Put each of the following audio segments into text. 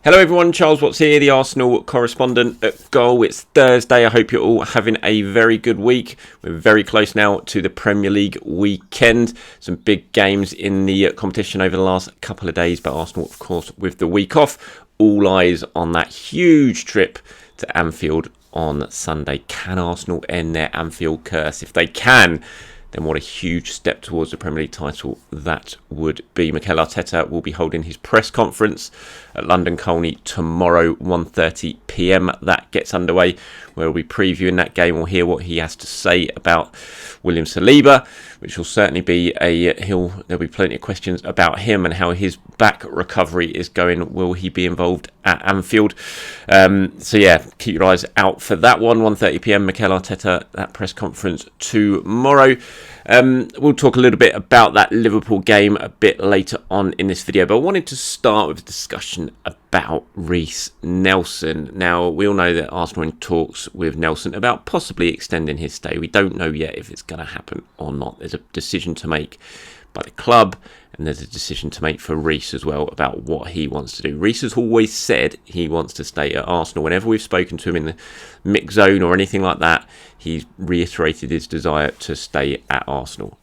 Hello everyone, Charles Watts here, the Arsenal correspondent at Goal. It's Thursday. I hope you're all having a very good week. We're very close now to the Premier League weekend. Some big games in the competition over the last couple of days, but Arsenal, of course, with the week off. All eyes on that huge trip to Anfield on Sunday. Can Arsenal end their Anfield curse? If they can, then what a huge step towards the Premier League title that would be. Mikel Arteta will be holding his press conference at London Colney tomorrow, 1:30 p.m. That gets underway, where we'll be previewing that game. We'll hear what he has to say about William Saliba, which will certainly be there'll be plenty of questions about him and how his back recovery is going. Will he be involved at Anfield? So yeah, keep your eyes out for that one. 1:30 p.m. Mikel Arteta, that press conference tomorrow. We'll talk a little bit about that Liverpool game a bit later on in this video, but I wanted to start with a discussion about Reiss Nelson. Now, we all know that Arsenal are in talks with Nelson about possibly extending his stay. We don't know yet if it's going to happen or not. There's a decision to make by the club, and there's a decision to make for Reiss as well about what he wants to do. Reiss has always said he wants to stay at Arsenal. Whenever we've spoken to him in the mix zone or anything like that, he's reiterated his desire to stay at Arsenal.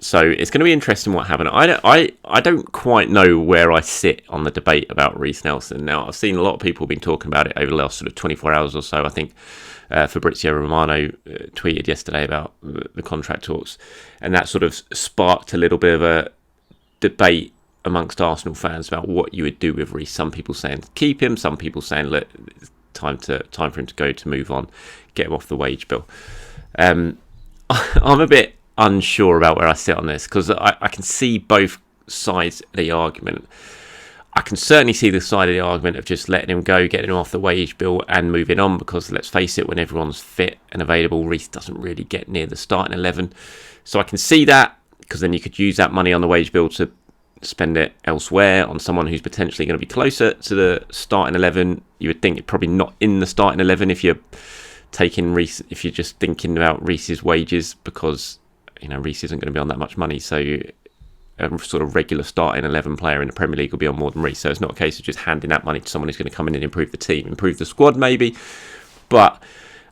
So it's going to be interesting what happened. I don't quite know where I sit on the debate about Reiss Nelson. Now, I've seen a lot of people been talking about it over the last sort of 24 hours or so. I think Fabrizio Romano tweeted yesterday about the contract talks, and that sort of sparked a little bit of a debate amongst Arsenal fans about what you would do with Reiss. Some people saying keep him, some people saying look, it's time for him to go, to move on, get him off the wage bill. I'm a bit unsure about where I sit on this, because I can see both sides of the argument. I can certainly see the side of the argument of just letting him go, getting him off the wage bill and moving on, because let's face it, when everyone's fit and available, Reiss doesn't really get near the starting 11. So I can see that, because then you could use that money on the wage bill to spend it elsewhere on someone who's potentially going to be closer to the starting 11. You would think probably not in the starting 11 if you're taking Reiss, if you're just thinking about Reiss's wages, because Reiss isn't going to be on that much money. So a sort of regular starting 11 player in the Premier League will be on more than Reiss. So it's not a case of just handing that money to someone who's going to come in and improve the team, improve the squad maybe. But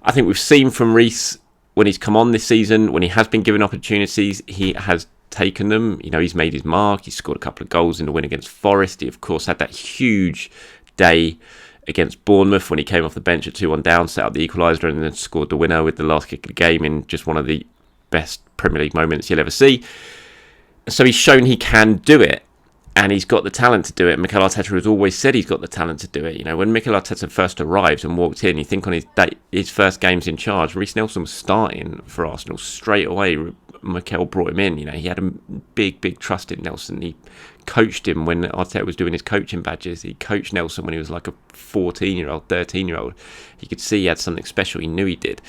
I think we've seen from Reiss when he's come on this season, when he has been given opportunities, he has taken them. He's made his mark. He scored a couple of goals in the win against Forest. He, of course, had that huge day against Bournemouth when he came off the bench at 2-1 down, set up the equaliser and then scored the winner with the last kick of the game in just one of the best Premier League moments you'll ever see. So he's shown he can do it, and he's got the talent to do it. Mikel Arteta has always said he's got the talent to do it. When Mikel Arteta first arrived and walked in, you think on his first games in charge, Reiss Nelson was starting for Arsenal straight away. Mikel brought him in. He had a big trust in Nelson. He coached him when Arteta was doing his coaching badges. He coached Nelson when he was like a 14-year-old, 13-year-old. He could see he had something special. He knew he did.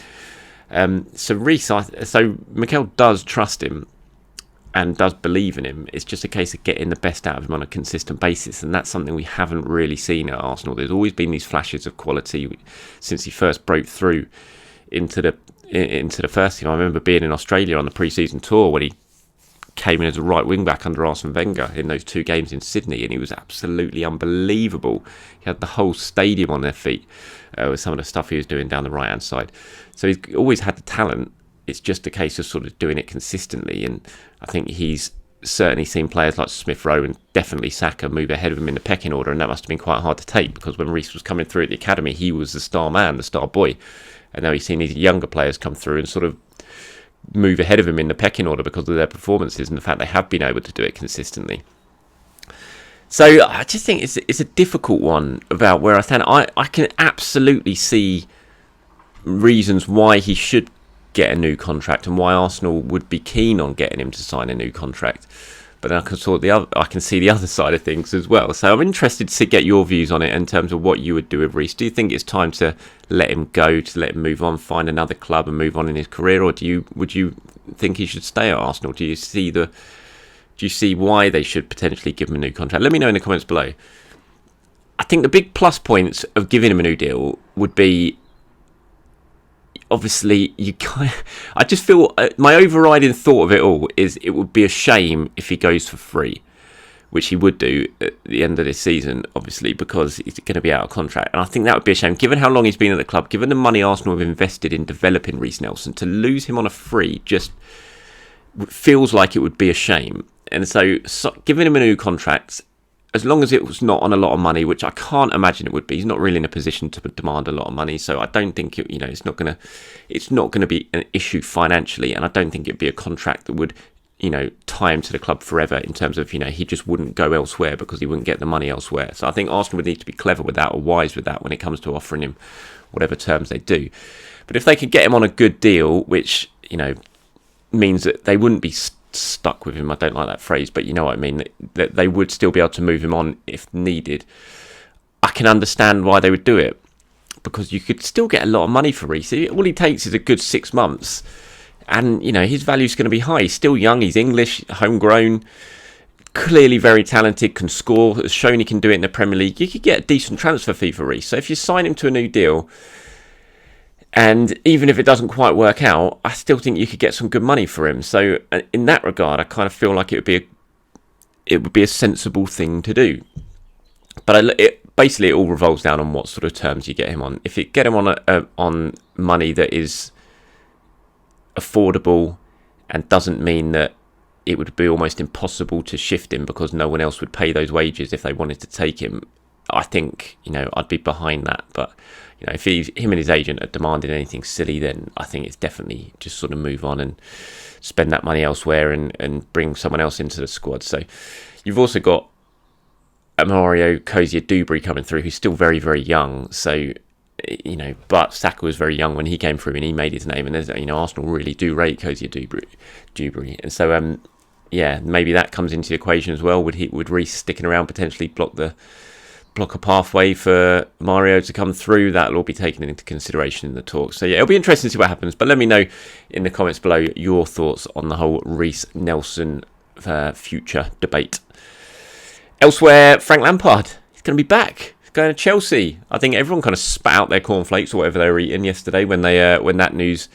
So Mikel does trust him and does believe in him. It's just a case of getting the best out of him on a consistent basis, and that's something we haven't really seen at Arsenal. There's always been these flashes of quality since he first broke through into the first team. I remember being in Australia on the pre-season tour when he came in as a right wing back under Arsene Wenger in those 2 games in Sydney, and he was absolutely unbelievable. He had the whole stadium on their feet with some of the stuff he was doing down the right hand side. So he's always had the talent. It's just a case of sort of doing it consistently, and I think he's certainly seen players like Smith Rowe and definitely Saka move ahead of him in the pecking order, and that must have been quite hard to take, because when Reiss was coming through at the academy, he was the star man, the star boy, and now he's seen these younger players come through and sort of move ahead of him in the pecking order because of their performances and the fact they have been able to do it consistently. So I just think it's a difficult one about where I stand. I can absolutely see reasons why he should get a new contract and why Arsenal would be keen on getting him to sign a new contract. But then I can see the other side of things as well. So I'm interested to get your views on it in terms of what you would do with Reiss. Do you think it's time to let him go, to let him move on, find another club and move on in his career, or would you think he should stay at Arsenal? Do you see why they should potentially give him a new contract? Let me know in the comments below. I think the big plus points of giving him a new deal would be, obviously, I just feel my overriding thought of it all is it would be a shame if he goes for free. which he would do at the end of this season, obviously, because he's going to be out of contract. And I think that would be a shame, given how long he's been at the club, given the money Arsenal have invested in developing Reiss Nelson, to lose him on a free just feels like it would be a shame. And so giving him a new contract, as long as it was not on a lot of money, which I can't imagine it would be, he's not really in a position to demand a lot of money. So I don't think it's not going to be an issue financially, and I don't think it'd be a contract that would tie him to the club forever, in terms of he just wouldn't go elsewhere because he wouldn't get the money elsewhere. So I think Arsenal would need to be clever with that, or wise with that, when it comes to offering him whatever terms they do. But if they could get him on a good deal, which means that they wouldn't be stuck with him, I don't like that phrase, but you know what I mean, that they would still be able to move him on if needed, I can understand why they would do it, because you could still get a lot of money for Reiss. All he takes is a good 6 months, and his value's going to be high. He's still young, he's English, homegrown, clearly very talented, can score, has shown he can do it in the Premier League. You could get a decent transfer fee for Reiss. So if you sign him to a new deal, and even if it doesn't quite work out, I still think you could get some good money for him. So in that regard, I kind of feel like it would be a sensible thing to do. But basically it all revolves down on what sort of terms you get him on. If you get him on money that is affordable and doesn't mean that it would be almost impossible to shift him because no one else would pay those wages if they wanted to take him, I think I'd be behind that. But if him and his agent are demanding anything silly, then I think it's definitely just sort of move on and spend that money elsewhere and bring someone else into the squad. So you've also got Mario Cozier-Dubry coming through, who's still very, very young. So, but Saka was very young when he came through and he made his name. And there's, Arsenal really do rate Cozier-Dubry. And so, maybe that comes into the equation as well. Would Reiss sticking around potentially block a pathway for Mario to come through? That'll all be taken into consideration in the talk. So it'll be interesting to see what happens. But let me know in the comments below your thoughts on the whole Reiss Nelson future debate. Elsewhere, Frank Lampard, he's going to be back. He's going to Chelsea. I think everyone kind of spat out their cornflakes or whatever they were eating yesterday when that news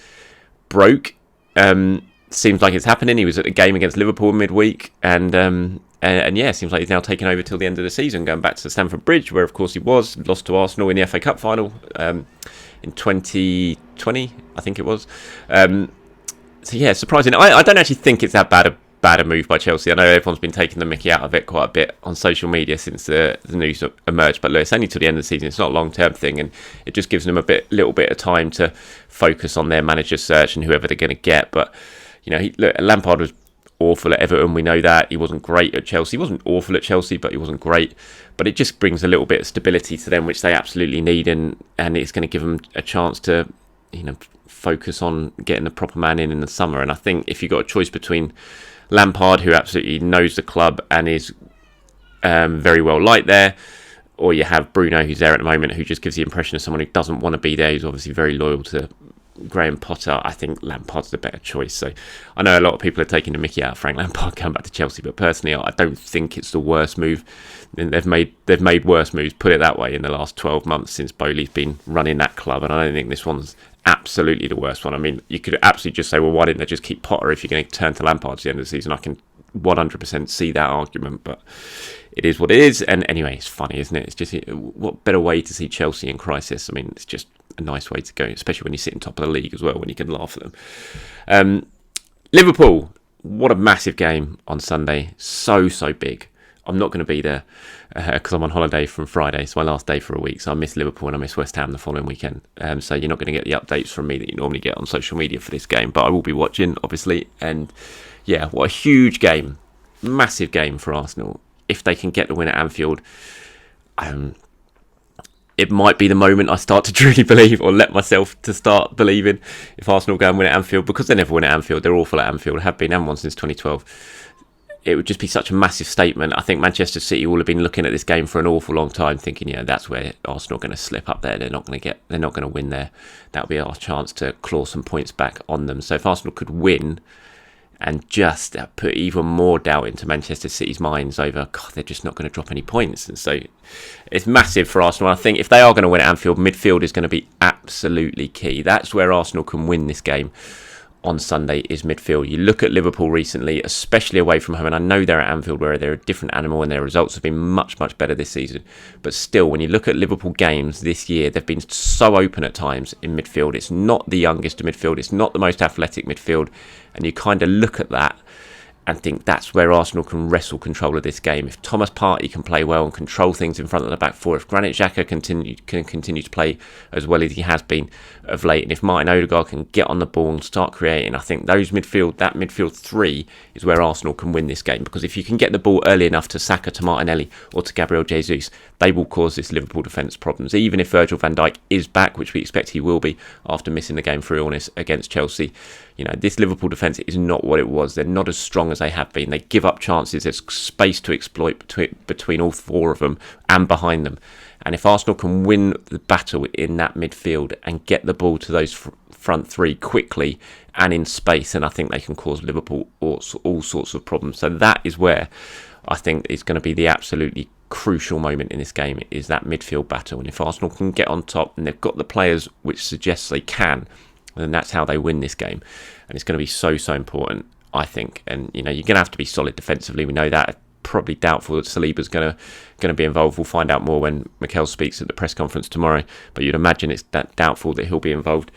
broke. Seems like it's happening. He was at the game against Liverpool midweek, and seems like he's now taken over till the end of the season, going back to Stamford Bridge, where of course he lost to Arsenal in the FA Cup final in 2020, I think it was. Surprising. I don't actually think it's that bad a move by Chelsea. I know everyone's been taking the mickey out of it quite a bit on social media since the news emerged, but look, it's only till the end of the season. It's not a long-term thing, and it just gives them a little bit of time to focus on their manager search and whoever they're going to get. But Lampard was awful at Everton, we know that. He wasn't great at Chelsea. He wasn't awful at Chelsea, but he wasn't great. But it just brings a little bit of stability to them, which they absolutely need, and it's going to give them a chance to focus on getting the proper man in the summer. And I think if you've got a choice between Lampard, who absolutely knows the club and is very well liked there, or you have Bruno, who's there at the moment, who just gives the impression of someone who doesn't want to be there, who's obviously very loyal to Graham Potter, I think Lampard's the better choice. So I know a lot of people are taking the mickey out of Frank Lampard coming back to Chelsea, but personally I don't think it's the worst move. They've made worse moves, put it that way, in the last 12 months since Bowley's been running that club, and I don't think this one's absolutely the worst one. I mean, you could absolutely just say, well, why didn't they just keep Potter if you're going to turn to Lampard at the end of the season? I can 100% see that argument, but it is what it is. And anyway, it's funny, isn't it? It's just, what better way to see Chelsea in crisis? I mean, it's just a nice way to go, especially when you sit in top of the league as well, when you can laugh at them. Liverpool, what a massive game on Sunday. So big. I'm not going to be there because I'm on holiday from Friday. It's my last day for a week, so I miss Liverpool and I miss West Ham the following weekend. So you're not going to get the updates from me that you normally get on social media for this game, but I will be watching, obviously. And yeah, what a huge game. Massive game for Arsenal. If they can get the win at Anfield, it might be the moment I start to truly believe, or let myself to start believing, if Arsenal go and win at Anfield, because they never win at Anfield. They're awful at Anfield, have been, haven't won since 2012. It would just be such a massive statement. I think Manchester City will have been looking at this game for an awful long time, thinking, that's where Arsenal are going to slip up there. They're not going to win there. That'll be our chance to claw some points back on them. So if Arsenal could win and just put even more doubt into Manchester City's minds over, God, they're just not going to drop any points. And so it's massive for Arsenal. I think if they are going to win at Anfield, midfield is going to be absolutely key. That's where Arsenal can win this game on Sunday is midfield. You look at Liverpool recently, especially away from home, and I know they're at Anfield where they're a different animal and their results have been much, much better this season. But still, when you look at Liverpool games this year, they've been so open at times in midfield. It's not the youngest of midfield. It's not the most athletic midfield. And you kind of look at that and think that's where Arsenal can wrestle control of this game. If Thomas Partey can play well and control things in front of the back four, if Granit Xhaka can continue to play as well as he has been of late, and if Martin Odegaard can get on the ball and start creating, I think that midfield three is where Arsenal can win this game. Because if you can get the ball early enough to Saka, to Martinelli or to Gabriel Jesus, they will cause this Liverpool defence problems. Even if Virgil van Dijk is back, which we expect he will be after missing the game through illness against Chelsea, this Liverpool defence is not what it was. They're not as strong as they have been. They give up chances. There's space to exploit between all four of them and behind them. And if Arsenal can win the battle in that midfield and get the ball to those front three quickly and in space, then I think they can cause Liverpool all sorts of problems. So that is where I think it's going to be the absolutely crucial moment in this game, is that midfield battle. And if Arsenal can get on top and they've got the players which suggests they can, then that's how they win this game. And it's going to be so important, I think. And you're going to have to be solid defensively. We know that. Probably doubtful that Saliba's going to be involved. We'll find out more when Mikel speaks at the press conference tomorrow. But you'd imagine it's doubtful that he'll be involved.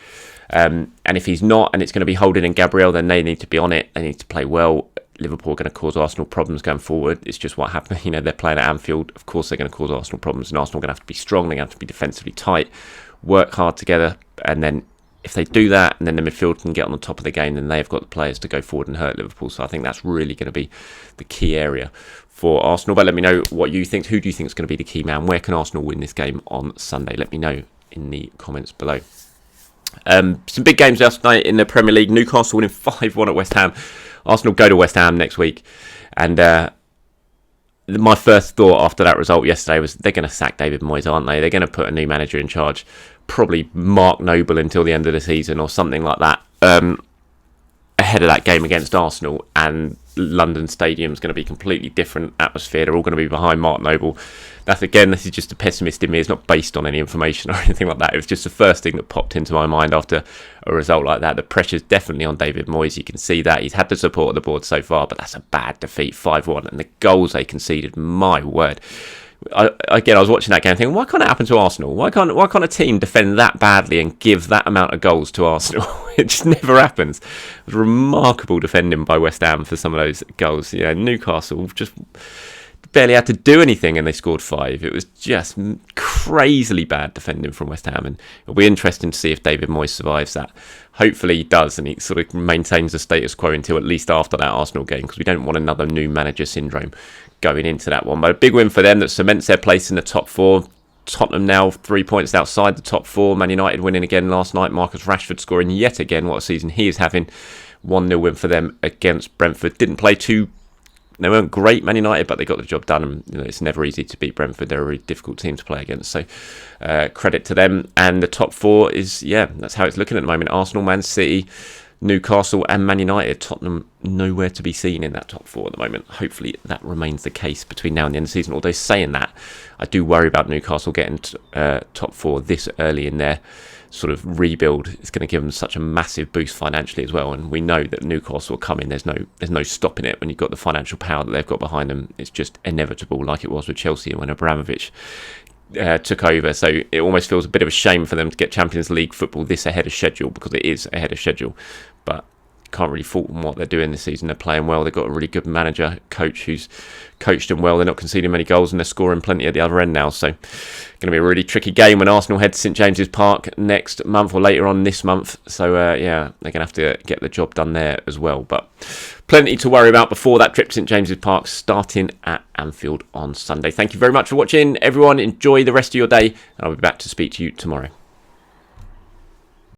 And if he's not, and it's going to be Holding and Gabriel, then they need to be on it. They need to play well. Liverpool are going to cause Arsenal problems going forward. It's just what happened. They're playing at Anfield. Of course, they're going to cause Arsenal problems, and Arsenal are going to have to be strong. They're going to have to be defensively tight, work hard together, and then if they do that and then the midfield can get on the top of the game, then they've got the players to go forward and hurt Liverpool. So I think that's really going to be the key area for Arsenal. But let me know what you think. Who do you think is going to be the key man? Where can Arsenal win this game on Sunday? Let me know in the comments below. Some big games last night in the Premier League. Newcastle winning 5-1 at West Ham. Arsenal go to West Ham next week. And my first thought after that result yesterday was they're going to sack David Moyes, aren't they? They're going to put a new manager in charge. Probably Mark Noble until the end of the season or something like that, ahead of that game against Arsenal. And London Stadium's going to be completely different atmosphere. They're all going to be behind Mark Noble. This is just a pessimist in me. It's not based on any information or anything like that. It was just the first thing that popped into my mind after a result like that. The pressure's definitely on David Moyes. You can see that. He's had the support of the board so far, but that's a bad defeat, 5-1. And the goals they conceded, my word. I was watching that game thinking, why can't it happen to Arsenal? Why can't a team defend that badly and give that amount of goals to Arsenal? It just never happens. It was remarkable defending by West Ham for some of those goals. Newcastle just barely had to do anything and they scored 5. It was just crazily bad defending from West Ham, and it'll be interesting to see if David Moyes survives that. Hopefully he does, and he sort of maintains the status quo until at least after that Arsenal game, because we don't want another new manager syndrome going into that one. But a big win for them that cements their place in the top 4. Tottenham now 3 points outside the top 4. Man United winning again last night. Marcus Rashford scoring yet again. What a season he is having. 1-0 win for them against Brentford. Didn't play they weren't great, Man United, but they got the job done. And it's never easy to beat Brentford. They're a really difficult team to play against. So credit to them. And the top 4 is, that's how it's looking at the moment. Arsenal, Man City, Newcastle and Man United. Tottenham nowhere to be seen in that top 4 at the moment. Hopefully that remains the case between now and the end of the season. Although saying that, I do worry about Newcastle getting top 4 this early in their sort of rebuild. It's going to give them such a massive boost financially as well. And we know that Newcastle will come in. There's no stopping it when you've got the financial power that they've got behind them. It's just inevitable, like it was with Chelsea when Abramovich took over. So it almost feels a bit of a shame for them to get Champions League football this ahead of schedule, because it is ahead of schedule. But can't really fault them what they're doing this season. They're playing well. They've got a really good manager, coach who's coached them well. They're not conceding many goals and they're scoring plenty at the other end now. So going to be a really tricky game when Arsenal head to St James's Park next month or later on this month. So they're going to have to get the job done there as well. But plenty to worry about before that trip to St James's Park starting at Anfield on Sunday. Thank you very much for watching, everyone. Enjoy the rest of your day, and I'll be back to speak to you tomorrow.